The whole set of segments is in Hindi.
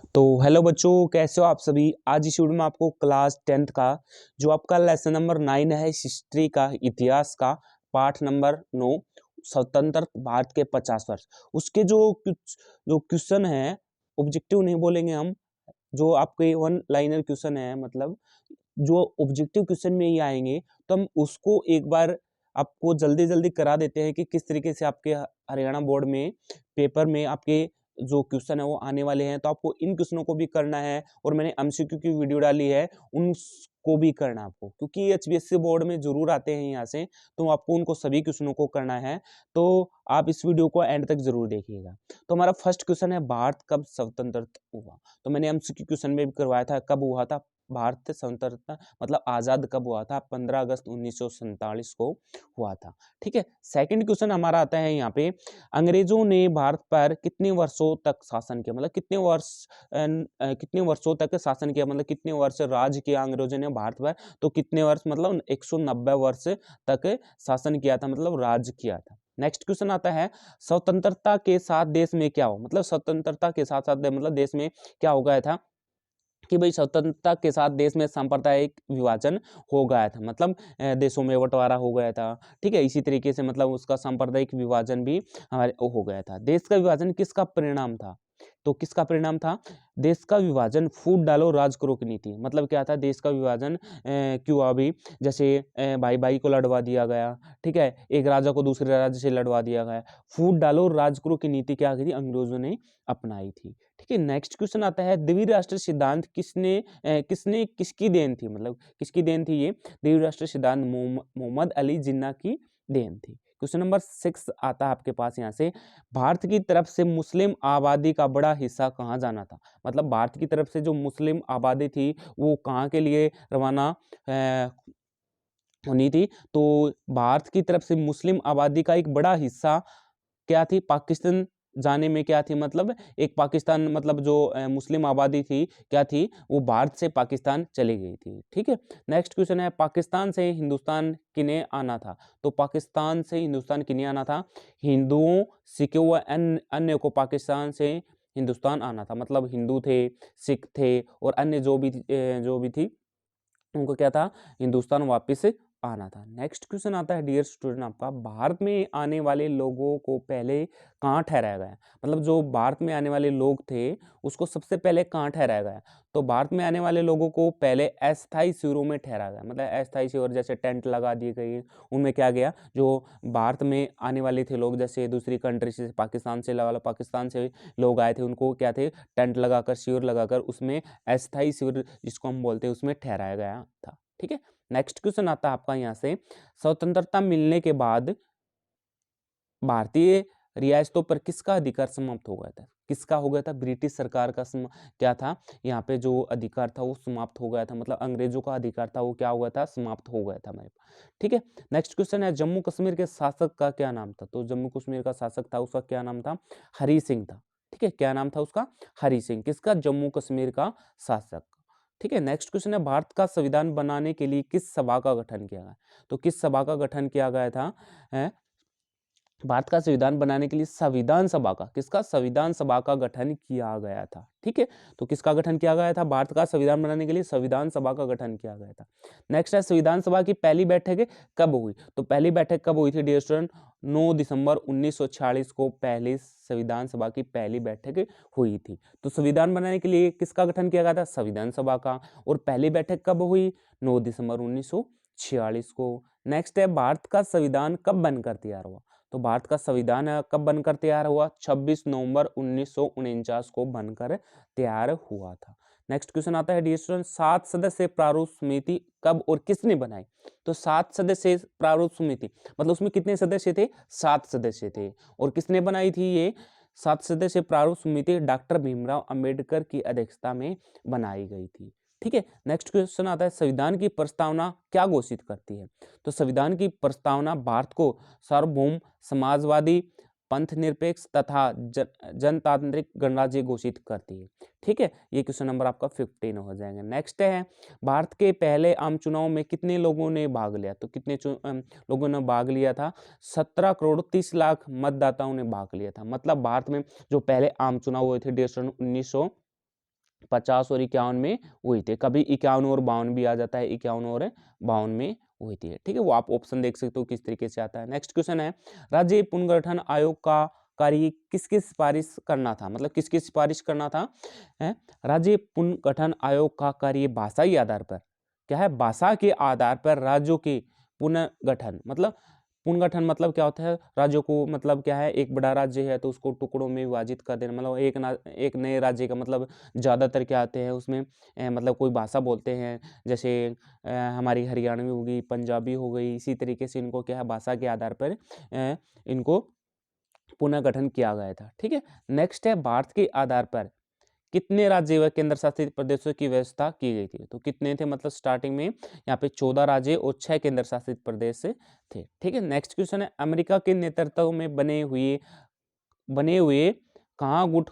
तो हेलो बच्चों, कैसे हो आप सभी। आज इस वीडियो में आपको क्लास 10th का जो आपका लेसन नंबर 9 है हिस्ट्री का, इतिहास का, पाठ नंबर 9 स्वतंत्र भारत के 50 वर्ष, उसके जो क्वेश्चन है, ऑब्जेक्टिव नहीं बोलेंगे हम, जो आपके वन लाइनर क्वेश्चन है, मतलब जो ऑब्जेक्टिव क्वेश्चन में ही आएंगे, तो हम उसको एक बार आपको जल्दी जल्दी करा देते हैं कि किस तरीके से आपके हरियाणा बोर्ड में पेपर में आपके जो क्वेश्चन है वो आने वाले हैं। तो आपको इन क्वेश्चनों को भी करना है, और मैंने एमसीक्यू की वीडियो डाली है उनको भी करना है आपको, क्योंकि एचबीएससी बोर्ड में जरूर आते हैं यहाँ से, तो आपको उनको सभी क्वेश्चनों को करना है। तो आप इस वीडियो को एंड तक जरूर देखिएगा। तो हमारा फर्स्ट क्वेश्चन है, भारत कब स्वतंत्र हुआ। तो मैंने एमसीक्यू क्वेश्चन में भी करवाया था, कब हुआ था भारत स्वतंत्रता, मतलब आजाद कब हुआ था। 15 अगस्त 1947 को हुआ था। ठीक है। सेकंड क्वेश्चन हमारा आता है यहाँ पे, अंग्रेजों ने भारत पर कितने वर्षों तक शासन किया, मतलब कितने वर्षों तक शासन किया, मतलब कितने वर्ष राज किया अंग्रेजों ने भारत पर। तो कितने वर्ष, मतलब 190 वर्ष तक शासन किया था, मतलब राज किया था। नेक्स्ट क्वेश्चन आता है, स्वतंत्रता के साथ देश में क्या हो, मतलब स्वतंत्रता के साथ साथ मतलब देश में क्या हो गया था कि भाई स्वतंत्रता के साथ देश में सांप्रदायिक विभाजन हो गया था, मतलब देशों में बंटवारा हो गया था। ठीक है। इसी तरीके से मतलब उसका सांप्रदायिक विभाजन भी हमारे हो गया था। देश का विभाजन किसका परिणाम था, तो किसका परिणाम था, देश का विभाजन फूट डालो राज करो की नीति। मतलब क्या था, देश का विभाजन क्यों अभी, जैसे भाई भाई को लड़वा दिया गया। ठीक है। एक राजा को दूसरे राज्य से लड़वा दिया गया। फूट डालो राज करो की नीति क्या की थी, अंग्रेजों ने अपनाई थी। ठीक है। नेक्स्ट क्वेश्चन आता है, द्विराष्ट्र सिद्धांत किसकी देन थी, मतलब किसकी देन थी ये द्विराष्ट्र सिद्धांत, मोहम्मद अली जिन्ना की देन थी। क्वेश्चन नंबर 6 आता है आपके पास यहाँ से, भारत की तरफ से मुस्लिम आबादी का बड़ा हिस्सा कहाँ जाना था, मतलब भारत की तरफ से जो मुस्लिम आबादी थी वो कहाँ के लिए रवाना होनी थी। तो भारत की तरफ से मुस्लिम आबादी का एक बड़ा हिस्सा क्या थी, पाकिस्तान जाने में क्या थी, मतलब एक पाकिस्तान, मतलब जो मुस्लिम आबादी थी क्या थी, वो भारत से पाकिस्तान चली गई थी। ठीक है। नेक्स्ट क्वेश्चन है, पाकिस्तान से हिंदुस्तान किन्हें आना था। तो पाकिस्तान से हिंदुस्तान किन्हें आना था, हिंदुओं, सिखों व अन्य को पाकिस्तान से हिंदुस्तान आना था। मतलब हिंदू थे, सिख थे, और अन्य जो भी थी उनको क्या था, हिंदुस्तान वापस आना था। नेक्स्ट क्वेश्चन आता है डियर स्टूडेंट आपका, भारत में आने वाले लोगों को पहले कहाँ ठहराया गया, मतलब जो भारत में आने वाले लोग थे उसको सबसे पहले कहाँ ठहराया गया। तो भारत में आने वाले लोगों को पहले अस्थायी शिविरों में ठहराया गया, मतलब अस्थायी शिविर जैसे टेंट लगा दिए गए, उनमें क्या गया, जो भारत में आने वाले थे लोग, जैसे दूसरी कंट्री से, पाकिस्तान से लगा लो, पाकिस्तान से लोग आए थे, उनको क्या थे, टेंट लगाकर, शिविर लगाकर, उसमें अस्थायी शिविर जिसको हम बोलते हैं उसमें ठहराया गया था। ठीक है। नेक्स्ट क्वेश्चन आता है आपका यहाँ से, स्वतंत्रता मिलने के बाद भारतीय रियासतों पर किसका अधिकार समाप्त हो गया था, किसका हो गया था, ब्रिटिश सरकार का क्या था, यहाँ पे जो अधिकार था वो समाप्त हो गया था, मतलब अंग्रेजों का अधिकार था वो क्या हो गया था, समाप्त हो गया था मेरे पास। ठीक है। नेक्स्ट क्वेश्चन है, जम्मू कश्मीर के शासक का क्या नाम था। तो जम्मू कश्मीर का शासक था, उसका क्या नाम था, हरि सिंह था। ठीक है। क्या नाम था उसका, हरि सिंह, किसका, जम्मू कश्मीर का शासक। ठीक है। नेक्स्ट क्वेश्चन है, भारत का संविधान बनाने के लिए किस सभा का गठन किया गया। तो किस सभा का गठन किया गया था, भारत का संविधान बनाने के लिए संविधान सभा का, किसका, संविधान सभा का गठन किया गया था। ठीक है। तो किसका गठन किया गया था, भारत का संविधान बनाने के लिए संविधान सभा का गठन किया गया था। नेक्स्ट है, संविधान सभा की पहली बैठक कब हुई। तो पहली बैठक कब हुई थी डियर स्टूडेंट, 9 दिसंबर 1946 को पहली संविधान सभा की पहली बैठक हुई थी। तो संविधान बनाने के लिए किसका गठन किया गया था, संविधान सभा का। और पहली बैठक कब हुई, 9 दिसंबर 1946 को। नेक्स्ट है, भारत का संविधान कब बनकर तैयार हुआ। तो भारत का संविधान कब बनकर तैयार हुआ, 26 नवंबर 1949 को बनकर तैयार हुआ था। नेक्स्ट क्वेश्चन आता है डियर स्टूडेंट, 7 सदस्य प्रारूप समिति कब और किसने बनाई। तो 7 सदस्य प्रारूप समिति, मतलब उसमें कितने सदस्य थे, 7 सदस्य थे, और किसने बनाई थी ये 7 सदस्य प्रारूप समिति, डॉक्टर भीमराव अंबेडकर की अध्यक्षता में बनाई गई थी। ठीक है। नेक्स्ट क्वेश्चन आता है, संविधान की प्रस्तावना क्या घोषित करती है। तो संविधान की प्रस्तावना भारत को सार्वभौम, समाजवादी, पंथ निरपेक्ष तथा जनतांत्रिक गणराज्य घोषित करती है। ठीक है। ये क्वेश्चन नंबर आपका 15 हो जाएगा। नेक्स्ट है, भारत के पहले आम चुनाव में कितने लोगों ने भाग लिया। तो कितने लोगों ने भाग लिया था, 17 करोड़ 30 लाख मतदाताओं ने भाग लिया था। मतलब भारत में जो पहले आम चुनाव हुए थे 1900 50 और 51 में हुई थी। कभी 51 और 52 भी आ जाता है, 51 और 52 में हुई थी। ठीक है, वो आप ऑप्शन देख सकते हो किस तरीके से आता है। नेक्स्ट क्वेश्चन है, राज्य पुनर्गठन आयोग का कार्य किसकी सिफारिश करना था, मतलब किसकी सिफारिश करना था है? राज्य पुनर्गठन आयोग का कार्य भाषाई आधार पर क्या है, भाषा के आधार पर राज्यों के पुनर्गठन, मतलब पुनर्गठन मतलब क्या होता है, राज्यों को मतलब क्या है, एक बड़ा राज्य है तो उसको टुकड़ों में विभाजित कर देना, मतलब एक नए राज्य का मतलब ज़्यादातर क्या आते हैं उसमें मतलब कोई भाषा बोलते हैं, जैसे हमारी हरियाणवी होगी, पंजाबी हो गई, इसी तरीके से इनको क्या है भाषा के आधार पर इनको पुनर्गठन किया गया था। ठीक है, नेक्स्ट है, भारत के आधार पर कितने राज्य व केंद्र शासित प्रदेशों की व्यवस्था की गई थी, तो कितने थे, मतलब स्टार्टिंग में यहाँ पे 14 राज्य और 6 केंद्र शासित प्रदेश थे। ठीक है, नेक्स्ट क्वेश्चन है, अमेरिका के नेतृत्व में बने हुए कहा गुट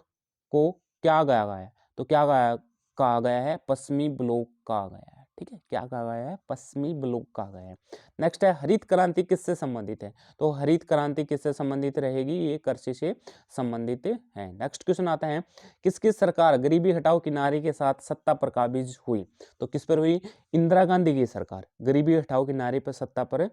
को क्या कहा गया है, तो कहा गया है, पश्चिमी ब्लॉक कहा गया है। ठीक है, क्या कहा गया है, पश्चिमी ब्लॉक कहा गया है। नेक्स्ट है, हरित क्रांति किससे संबंधित है, तो हरित क्रांति किससे संबंधित रहेगी, ये कृषि से संबंधित है। नेक्स्ट क्वेश्चन आता है, किसकी सरकार गरीबी हटाओ के नारे के साथ सत्ता पर काबिज हुई, तो किस पर हुई, इंदिरा गांधी की सरकार गरीबी हटाओ के नारे पर सत्ता पर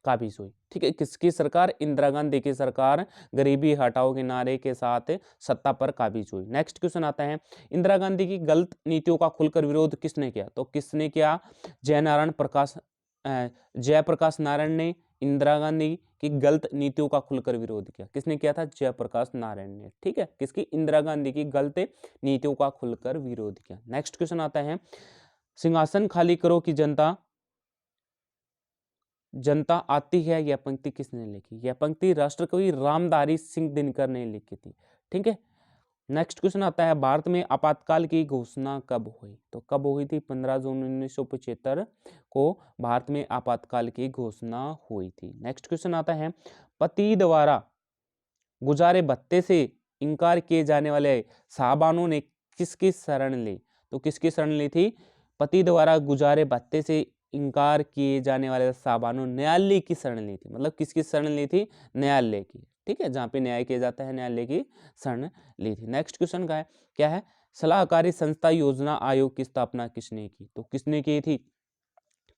काबिज हुई। ठीक है, किसकी सरकार, इंदिरा गांधी की सरकार गरीबी हटाओ के नारे के साथ सत्ता पर काबिज हुई। नेक्स्ट क्वेश्चन आता है, इंदिरा गांधी की गलत नीतियों का खुलकर विरोध किसने किया, तो किसने किया, जयप्रकाश नारायण ने इंदिरा गांधी की गलत नीतियों का खुलकर विरोध किया। किसने किया था, जयप्रकाश नारायण ने। ठीक है, किसकी, इंदिरा गांधी की गलत नीतियों का खुलकर विरोध किया। नेक्स्ट क्वेश्चन आता है, सिंहासन खाली करो की जनता आती है, यह पंक्ति किसने लिखी, यह पंक्ति राष्ट्रकवि रामधारी सिंह दिनकर ने लिखी थी। ठीक है, नेक्स्ट क्वेश्चन आता है, भारत में आपातकाल की घोषणा कब हुई, तो कब हुई थी, 15 जून 1975 को भारत में आपातकाल की घोषणा हुई थी। नेक्स्ट क्वेश्चन आता है, पति द्वारा गुजारे भत्ते से इनकार किए जाने वाले साहबानों ने किसकी शरण ली, तो किसकी शरण ली थी, पति द्वारा गुजारे भत्ते से इनकार किए जाने वाले साहबानों न्यायालय की शरण ली थी, मतलब किसकी शरण ली थी, न्यायालय की। ठीक है, जहाँ पे न्याय किया जाता है न्यायालय की शरण ली थी। नेक्स्ट क्वेश्चन का है, क्या है, सलाहकारी संस्था योजना आयोग की स्थापना किसने की, तो किसने की थी,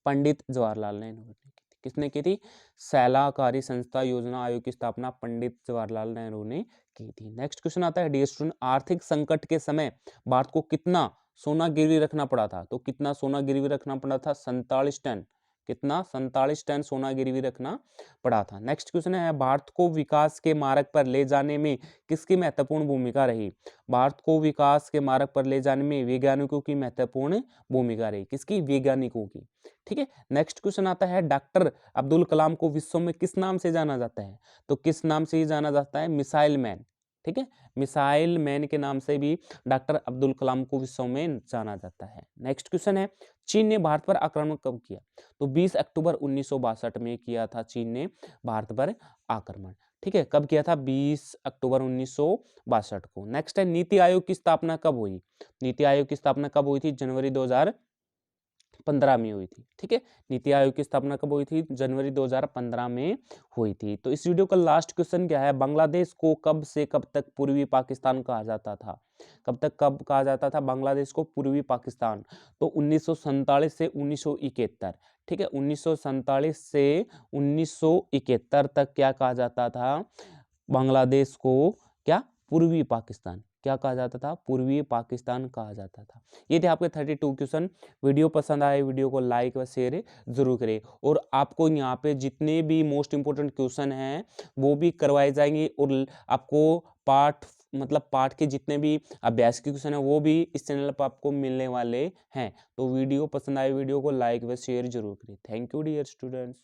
पंडित जवाहरलाल नेहरू ने की थी। किसने की थी, सलाहकारी संस्था योजना आयोग की स्थापना पंडित जवाहरलाल नेहरू ने की थी। नेक्स्ट क्वेश्चन आता है, डियर स्टूडेंट, आर्थिक संकट के समय भारत को कितना सोना गिरवी रखना पड़ा था, तो कितना सोना गिरवी रखना पड़ा था, 47 टन। कितना, 47 टन सोना गिरवी रखना पड़ा था। नेक्स्ट क्वेश्चन है, भारत को विकास के मार्ग पर ले जाने में किसकी महत्वपूर्ण भूमिका रही, भारत को विकास के मार्ग पर ले जाने में वैज्ञानिकों की महत्वपूर्ण भूमिका रही, किसकी, वैज्ञानिकों की। ठीक है, नेक्स्ट क्वेश्चन आता है, डॉक्टर अब्दुल कलाम को विश्व में किस नाम से जाना जाता है, तो किस नाम से ही जाना जाता है, मिसाइल मैन। ठीक है, मिसाइल मैन के नाम से भी डॉक्टर अब्दुल कलाम को विश्व में जाना जाता है। नेक्स्ट क्वेश्चन है, चीन ने भारत पर आक्रमण कब किया, तो 20 अक्टूबर 1962 में किया था चीन ने भारत पर आक्रमण। ठीक है, कब किया था, 20 अक्टूबर 1962 को। नेक्स्ट है, नीति आयोग की स्थापना कब हुई, नीति आयोग की स्थापना कब हुई थी, जनवरी 2015 में हुई थी। ठीक है, नीति आयोग की स्थापना कब हुई थी, जनवरी 2015 में हुई थी। तो इस वीडियो का लास्ट क्वेश्चन क्या है, बांग्लादेश को कब से कब तक पूर्वी पाकिस्तान कहा जाता था, कब कहा जाता था बांग्लादेश को पूर्वी पाकिस्तान, तो 1947 से 1971। ठीक है, 1947 से 1971 तक क्या कहा जाता था, बांग्लादेश को क्या, पूर्वी पाकिस्तान, क्या कहा जाता था, पूर्वी पाकिस्तान कहा जाता था। ये थे आपके 32 क्वेश्चन। वीडियो पसंद आए वीडियो को लाइक व शेयर जरूर करें, और आपको यहाँ पे जितने भी मोस्ट इंपोर्टेंट क्वेश्चन हैं वो भी करवाए जाएंगे, और आपको पाठ के जितने भी अभ्यास के क्वेश्चन है वो भी इस चैनल पर आपको मिलने वाले हैं। तो वीडियो पसंद आए वीडियो को लाइक व शेयर जरूर करें। Thank you dear students.